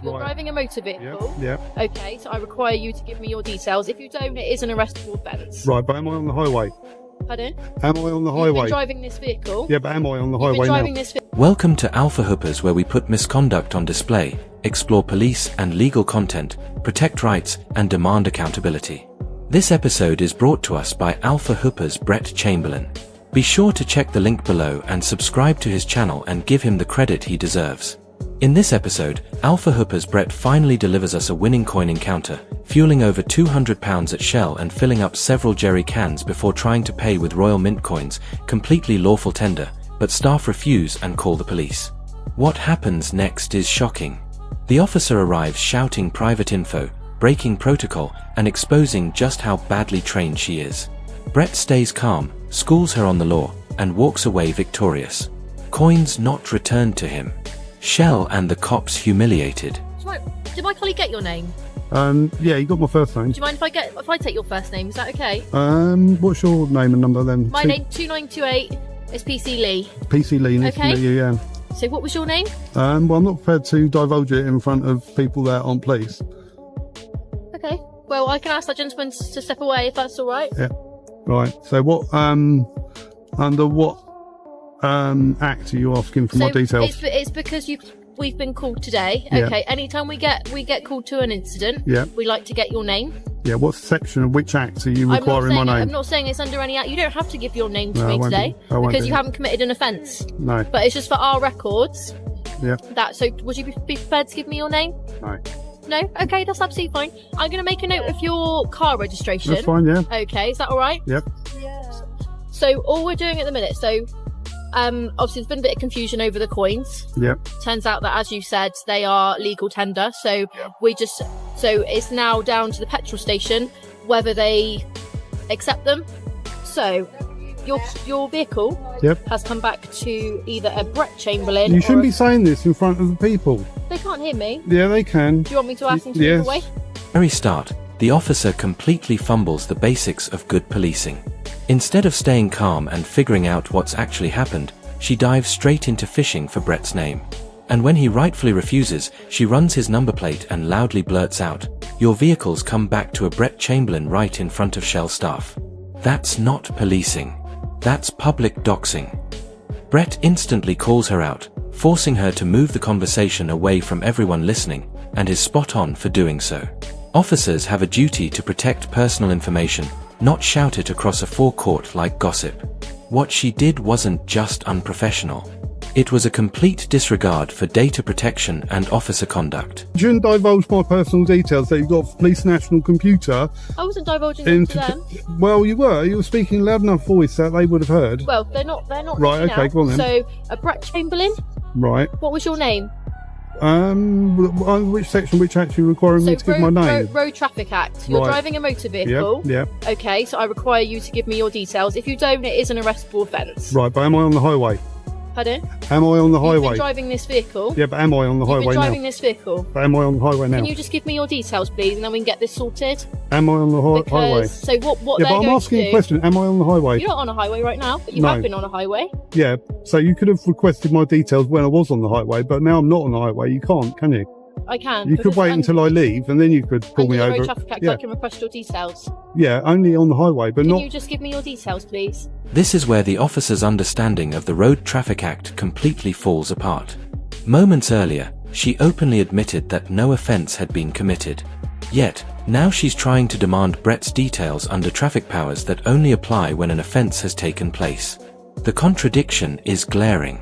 You're driving a motor vehicle? Yeah. Okay, so I require you to give me your details. If you don't, it is an arrestable offence. Right, but am I on the highway? Pardon? Am I on the highway? You've been driving this vehicle? Yeah, but am I on the You've highway been driving now? this vehicle? Welcome to Alpha Hoopers, where we put misconduct on display, explore police and legal content, protect rights, and demand accountability. This episode is brought to us by Alpha Hoopers' Brett Chamberlain. Be sure to check the link below and subscribe to his channel and give him the credit he deserves. In this episode, Alpha Hoopers' Brett finally delivers us a winning coin encounter, fueling over £200 at Shell and filling up several jerry cans before trying to pay with Royal Mint coins, completely lawful tender, but staff refuse and call the police. What happens next is shocking. The officer arrives shouting private info, breaking protocol, and exposing just how badly trained she is. Brett stays calm, schools her on the law, and walks away victorious. Coins not returned to him. Shell and the cops humiliated. Did my colleague get your name? Yeah, you got my first name. Do you mind if I take your first name? Is that okay? What's your name and number then? My name 2928 is PC Lee. PC Lee, nice to meet you, yeah. So what was your name? Well, I'm not prepared to divulge it in front of people that aren't police. Okay. Well, I can ask that gentleman to step away if that's all right. Yeah. Right. So what? Under what act are you asking for my details? It's because we've been called today. Yeah. Okay. Anytime we get called to an incident, yeah, we like to get your name. Yeah. What section of which act are you requiring my name? I'm not saying it's under any act. You don't have to give your name to No, me today because you haven't committed an offence. No. But it's just for our records. Yeah. So would you be prepared to give me your name? No. No? Okay, that's absolutely fine. I'm going to make a note of your car registration. That's fine, yeah. Okay, is that all right? Yep. So all we're doing at the minute, obviously there's been a bit of confusion over the coins. Yep. Turns out that, as you said, they are legal tender. So it's now down to the petrol station whether they accept them. So your vehicle has come back to either a Brett Chamberlain. You shouldn't be saying this in front of the people. They can't hear me. Yeah, they can. Do you want me to ask them to move away? Very start, the officer completely fumbles the basics of good policing. Instead of staying calm and figuring out what's actually happened, she dives straight into fishing for Brett's name. And when he rightfully refuses, she runs his number plate and loudly blurts out, "Your vehicle's come back to a Brett Chamberlain right in front of Shell staff." That's not policing. That's public doxing. Brett instantly calls her out, forcing her to move the conversation away from everyone listening, and is spot on for doing so. Officers have a duty to protect personal information, not shout it across a forecourt like gossip. What she did wasn't just unprofessional. It was a complete disregard for data protection and officer conduct. You shouldn't divulge my personal details that you've got for Police National Computer. I wasn't divulging them to them. Well, you were. You were speaking loud enough voice that they would have heard. Well, they're not. Right, okay, go on then. So, a Brett Chamberlain? Right. What was your name? Which section, which act are you requiring me to give my name? Road Traffic Act. You're driving a motor vehicle. Yeah. Okay, so I require you to give me your details. If you don't, it is an arrestable offence. Right, but am I on the highway? Pardon? Am I on the highway? You've been driving this vehicle. Yeah, but am I on the highway now? You've been driving this vehicle. But am I on the highway now? Can you just give me your details, please, and then we can get this sorted? Am I on the highway? So what Yeah, they're but I'm going asking to do, a question. Am I on the highway? You're not on a highway right now, but you have been on a highway. Yeah, so you could have requested my details when I was on the highway, but now I'm not on the highway. You can't, can you? I can. You could wait until I leave, and then you could pull me over. Road Traffic Act, I can request your details. Yeah, only on the highway, but Can not... you just give me your details, please? This is where the officer's understanding of the Road Traffic Act completely falls apart. Moments earlier, she openly admitted that no offense had been committed. Yet, now she's trying to demand Brett's details under traffic powers that only apply when an offense has taken place. The contradiction is glaring.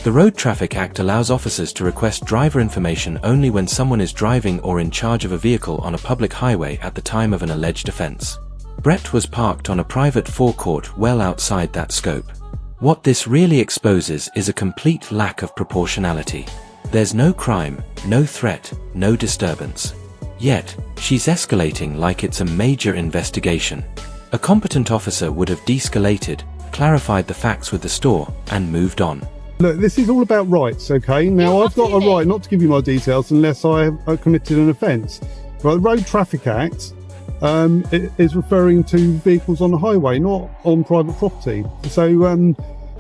The Road Traffic Act allows officers to request driver information only when someone is driving or in charge of a vehicle on a public highway at the time of an alleged offense. Brett was parked on a private forecourt well outside that scope. What this really exposes is a complete lack of proportionality. There's no crime, no threat, no disturbance. Yet, she's escalating like it's a major investigation. A competent officer would have de-escalated, clarified the facts with the store, and moved on. Look, this is all about rights, okay? Now, I've got a right not to give you my details unless I have committed an offence. Right, the Road Traffic Act it is referring to vehicles on the highway, not on private property. So,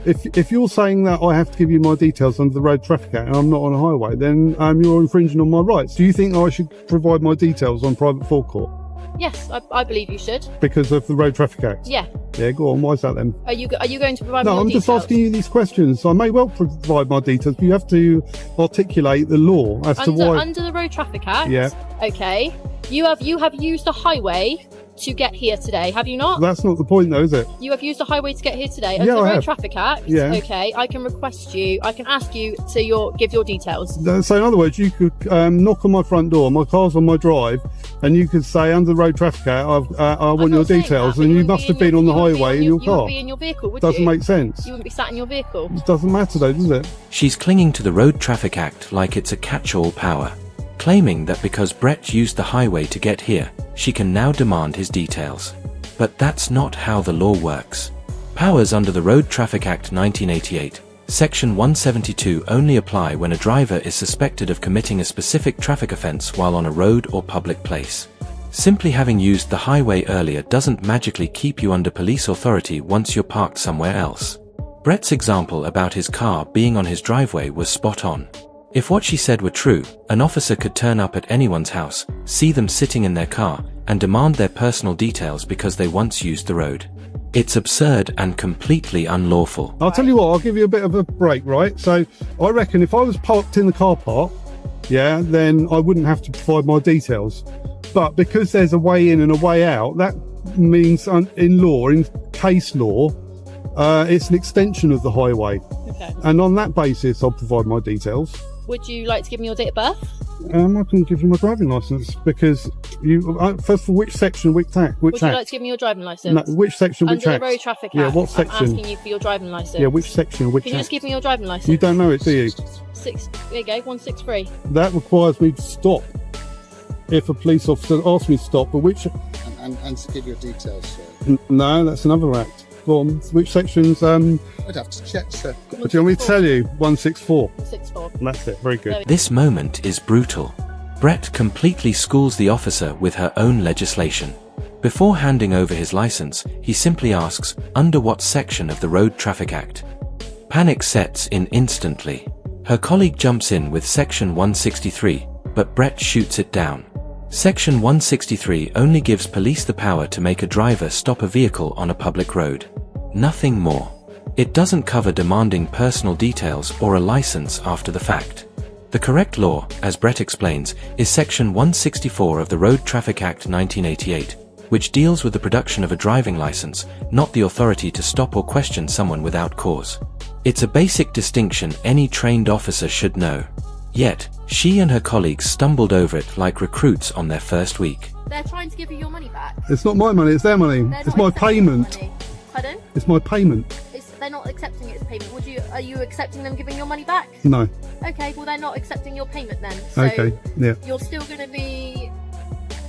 if you're saying that I have to give you my details under the Road Traffic Act and I'm not on a highway, then you're infringing on my rights. Do you think I should provide my details on private forecourt? Yes, I believe you should. Because of the Road Traffic Act? Yeah. Yeah, go on. Why is that then? Are you going to provide me No, your I'm details? just asking you these questions. I may well provide my details, but you have to articulate the law as to why. Under the Road Traffic Act. Yeah. Okay. You have used a highway to get here today, have you not? That's not the point, though, is it? You have used a highway to get here today. Under Yeah, the I Road have. Traffic Act. Yeah. Okay. I can ask you to give your details. So, in other words, you could knock on my front door, my car's on my drive, and you could say, under the Road Traffic Act, I want your details, and you must have been on the highway in your car. You wouldn't be in your vehicle, would Doesn't you? make sense. You wouldn't be sat in your vehicle. It doesn't matter, though, does it? She's clinging to the Road Traffic Act like it's a catch-all power, claiming that because Brett used the highway to get here, she can now demand his details. But that's not how the law works. Powers under the Road Traffic Act 1988, Section 172 only apply when a driver is suspected of committing a specific traffic offence while on a road or public place. Simply having used the highway earlier doesn't magically keep you under police authority once you're parked somewhere else. Brett's example about his car being on his driveway was spot on. If what she said were true, an officer could turn up at anyone's house, see them sitting in their car, and demand their personal details because they once used the road. It's absurd and completely unlawful. I'll tell you what, I'll give you a bit of a break, right? So, I reckon if I was parked in the car park, yeah, then I wouldn't have to provide my details. But because there's a way in and a way out, that means in law, in case law, it's an extension of the highway. Okay. And on that basis, I'll provide my details. Would you like to give me your date of birth? I can give you my driving licence because you. First of all, which section, which act? Would you like to give me your driving licence? No, which section, which Under act? the Road Traffic Act. Yeah, what section? I'm asking you for your driving licence. Yeah, which section, which Can you act? just give me your driving licence? You don't know it, do you? There you go, 163. That requires me to stop. If a police officer asks me to stop, but which? And to give your details, sir. No, that's another act. Go on. Which sections? I'd have to check, sir. Do you want me to tell you? 164. 164. That's it. Very good. This moment is brutal. Brett completely schools the officer with her own legislation. Before handing over his license, he simply asks, under what section of the Road Traffic Act? Panic sets in instantly. Her colleague jumps in with Section 163, but Brett shoots it down. Section 163 only gives police the power to make a driver stop a vehicle on a public road. Nothing more. It doesn't cover demanding personal details or a license after the fact. The correct law, as Brett explains, is Section 164 of the Road Traffic Act 1988, which deals with the production of a driving license, not the authority to stop or question someone without cause. It's a basic distinction any trained officer should know. Yet, she and her colleagues stumbled over it like recruits on their first week. They're trying to give you your money back. It's not my money, it's their money. They're It's not my accepting your payment. money. Pardon? It's my payment. They're not accepting it as payment. Are you accepting them giving your money back? No. Okay, well they're not accepting your payment then. So Okay, yeah. you're still going to be...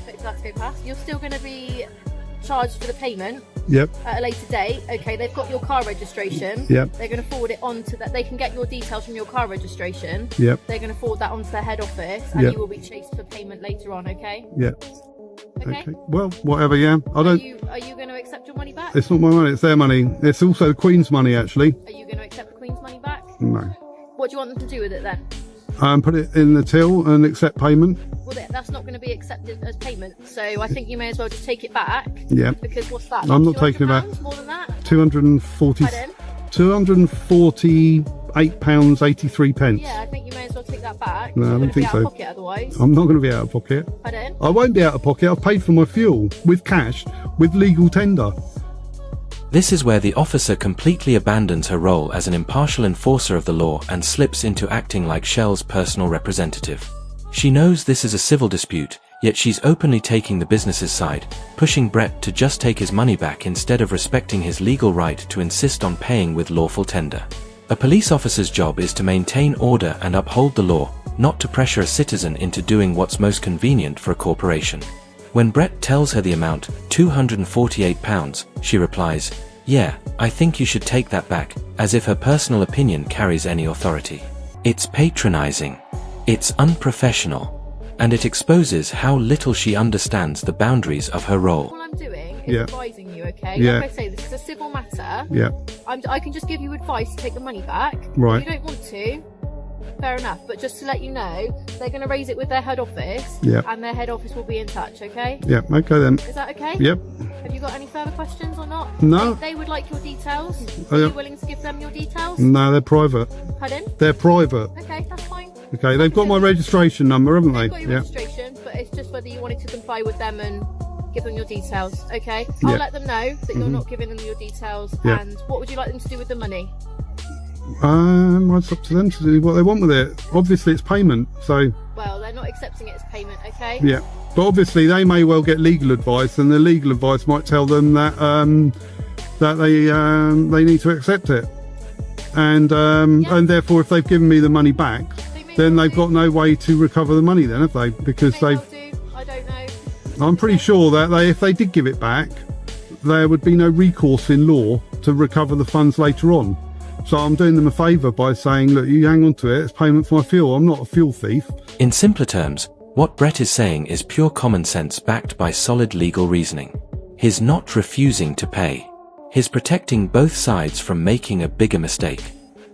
Wait for that to go past. You're still going to be charged for the payment Yep, at a later date. Okay, they've got your car registration. Yep. They're going to forward it on to that. They can get your details from your car registration. yep, They're going to forward that onto their head office, and Yep. you will be chased for payment later on. Okay. yep. Okay. Okay. Well, whatever, yeah. I Are don't... you going to accept your money back? It's not my money, it's their money. It's also the Queen's money, actually. Are you going to accept the Queen's money back? No. What do you want them to do with it then? Put it in the till and accept payment. Well, that's not going to be accepted as payment. So I think you may as well just take it back. Yeah. Because what's that? I'm not £200? taking it back. More than that? 240... Pardon? £248.83. Yeah, I think you may as well take that back. No, I You're don't gonna think be out so. of pocket otherwise. I'm not going to be out of pocket. Pardon? I won't be out of pocket. I've paid for my fuel with cash, with legal tender. This is where the officer completely abandons her role as an impartial enforcer of the law and slips into acting like Shell's personal representative. She knows this is a civil dispute, yet she's openly taking the business's side, pushing Brett to just take his money back instead of respecting his legal right to insist on paying with lawful tender. A police officer's job is to maintain order and uphold the law, not to pressure a citizen into doing what's most convenient for a corporation. When Brett tells her the amount, £248, she replies, "Yeah, I think you should take that back," as if her personal opinion carries any authority. It's patronizing. It's unprofessional. And it exposes how little she understands the boundaries of her role. All I'm doing is Yeah. advising you, okay? Yeah. Like I say, this is a civil matter. matter, Yeah. I can just give you advice to take the money back. Right. If you don't want to, fair enough. But just to let you know, they're going to raise it with their head office. Yeah. And their head office will be in touch, okay? Yeah. Okay then. Is that okay? Yep. Have you got any further questions or not? No. They would like your details. Are you willing to give them your details? No, they're private. Pardon? They're private. Okay, that's fine. Okay, they've got my registration number, haven't they? They've got your registration, but it's just whether you wanted to comply with them and give them your details, okay? I'll let them know that you're not giving them your details, and what would you like them to do with the money? It's up to them to do what they want with it. Obviously, it's payment, so... Well, they're not accepting it as payment, okay? Yeah, but obviously they may well get legal advice, and the legal advice might tell them that that they need to accept it, and therefore, if they've given me the money back, then they've got no way to recover the money, then have they? Because I don't know. I'm pretty sure that if they did give it back, there would be no recourse in law to recover the funds later on. So I'm doing them a favour by saying, look, you hang on to it, it's payment for my fuel, I'm not a fuel thief. In simpler terms, what Brett is saying is pure common sense backed by solid legal reasoning. His not refusing to pay. His protecting both sides from making a bigger mistake.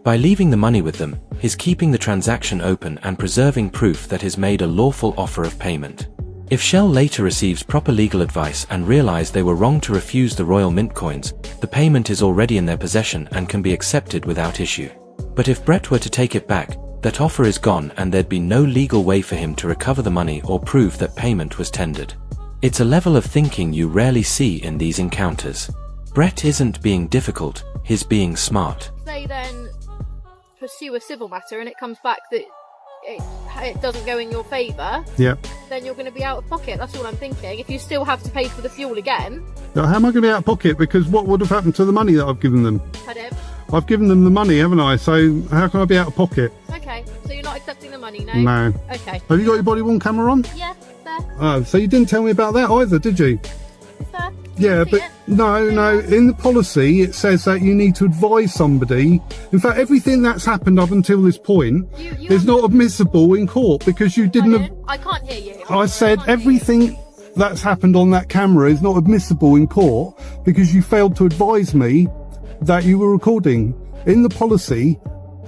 By leaving the money with them, his keeping the transaction open and preserving proof that he's made a lawful offer of payment. If Shell later receives proper legal advice and realize they were wrong to refuse the Royal Mint coins, the payment is already in their possession and can be accepted without issue. But if Brett were to take it back, that offer is gone and there'd be no legal way for him to recover the money or prove that payment was tendered. It's a level of thinking you rarely see in these encounters. Brett isn't being difficult, he's being smart. They then pursue a civil matter and it comes back that it doesn't go in your favour, then you're going to be out of pocket. That's all I'm thinking. If you still have to pay for the fuel again... Now, how am I going to be out of pocket? Because what would have happened to the money that I've given them? Pardon? I've given them the money, haven't I? So how can I be out of pocket? Okay, so you're not accepting the money, no? No. Okay. Have you got your body-worn camera on? Yeah, there. Oh, so you didn't tell me about that either, did you? Is there? Yeah, but no, in the policy it says that you need to advise somebody. In fact, everything that's happened up until this point is not admissible in court because you didn't. I can't hear you. I said everything that's happened on that camera is not admissible in court because you failed to advise me that you were recording. In the policy,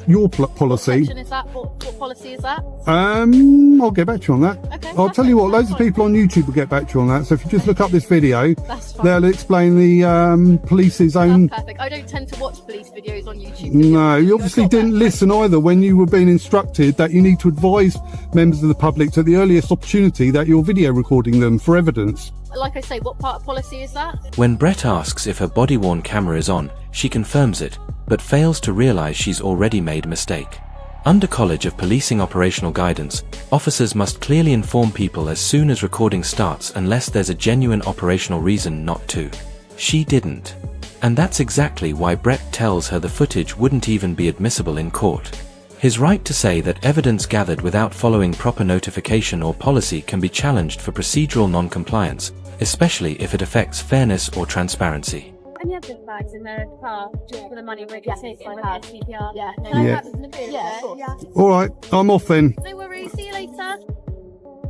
your policy. What section is that? What policy is that? I'll get back to you on that. Okay, I'll tell you what, loads of people on YouTube will get back to you on that. So if you just look up this video, That's fine. they'll explain the police's own. That's perfect. I don't tend to watch police videos on YouTube. No, you obviously didn't listen either when you were being instructed that you need to advise members of the public at the earliest opportunity that you're video recording them for evidence. Like I say, what part of policy is that? When Brett asks if her body-worn camera is on, she confirms it, but fails to realize she's already made a mistake. Under College of Policing operational guidance, officers must clearly inform people as soon as recording starts unless there's a genuine operational reason not to. She didn't. And that's exactly why Brett tells her the footage wouldn't even be admissible in court. His right to say that evidence gathered without following proper notification or policy can be challenged for procedural non-compliance, especially if it affects fairness or transparency. And you have gift bags in their car for the money we're getting with CPR. Yeah. Yeah. All right, I'm off then. No worries. See you later.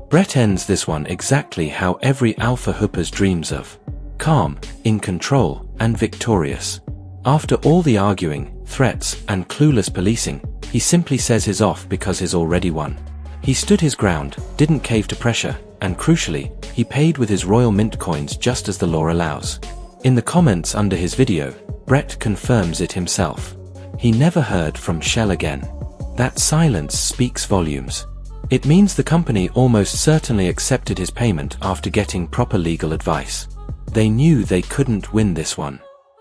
Brett ends this one exactly how every alpha hooper's dreams of. Calm, in control, and victorious. After all the arguing, threats, and clueless policing, he simply says he's off because he's already won. He stood his ground, didn't cave to pressure, and crucially, he paid with his Royal Mint coins just as the law allows. In the comments under his video, Brett confirms it himself. He never heard from Shell again. That silence speaks volumes. It means the company almost certainly accepted his payment after getting proper legal advice. They knew they couldn't win this one.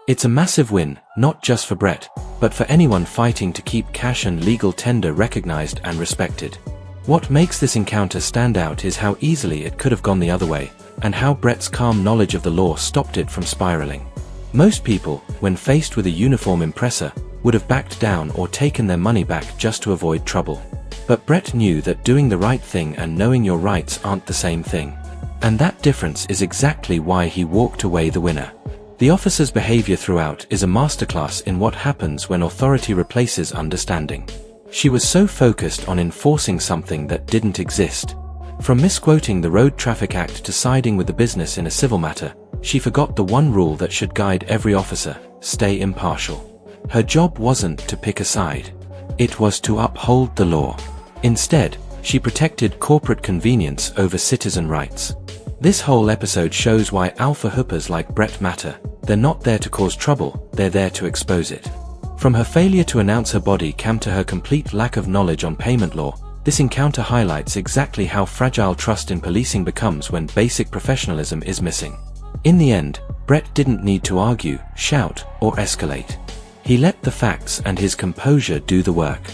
It's a massive win, not just for Brett, but for anyone fighting to keep cash and legal tender recognized and respected. What makes this encounter stand out is how easily it could have gone the other way, and how Brett's calm knowledge of the law stopped it from spiraling. Most people, when faced with a uniform impressor, would have backed down or taken their money back just to avoid trouble. But Brett knew that doing the right thing and knowing your rights aren't the same thing. And that difference is exactly why he walked away the winner. The officer's behavior throughout is a masterclass in what happens when authority replaces understanding. She was so focused on enforcing something that didn't exist. From misquoting the Road Traffic Act to siding with the business in a civil matter, she forgot the one rule that should guide every officer: stay impartial. Her job wasn't to pick a side. It was to uphold the law. Instead, she protected corporate convenience over citizen rights. This whole episode shows why alpha hoopers like Brett matter. They're not there to cause trouble, they're there to expose it. From her failure to announce her body cam to her complete lack of knowledge on payment law, this encounter highlights exactly how fragile trust in policing becomes when basic professionalism is missing. In the end, Brett didn't need to argue, shout, or escalate. He let the facts and his composure do the work.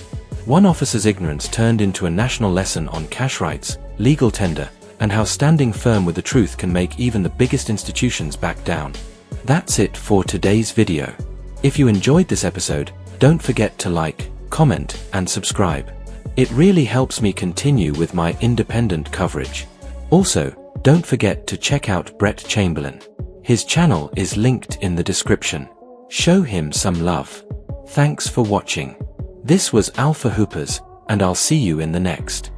One officer's ignorance turned into a national lesson on cash rights, legal tender, and how standing firm with the truth can make even the biggest institutions back down. That's it for today's video. If you enjoyed this episode, don't forget to like, comment, and subscribe. It really helps me continue with my independent coverage. Also, don't forget to check out Brett Chamberlain. His channel is linked in the description. Show him some love. Thanks for watching. This was Alpha Hoopers, and I'll see you in the next.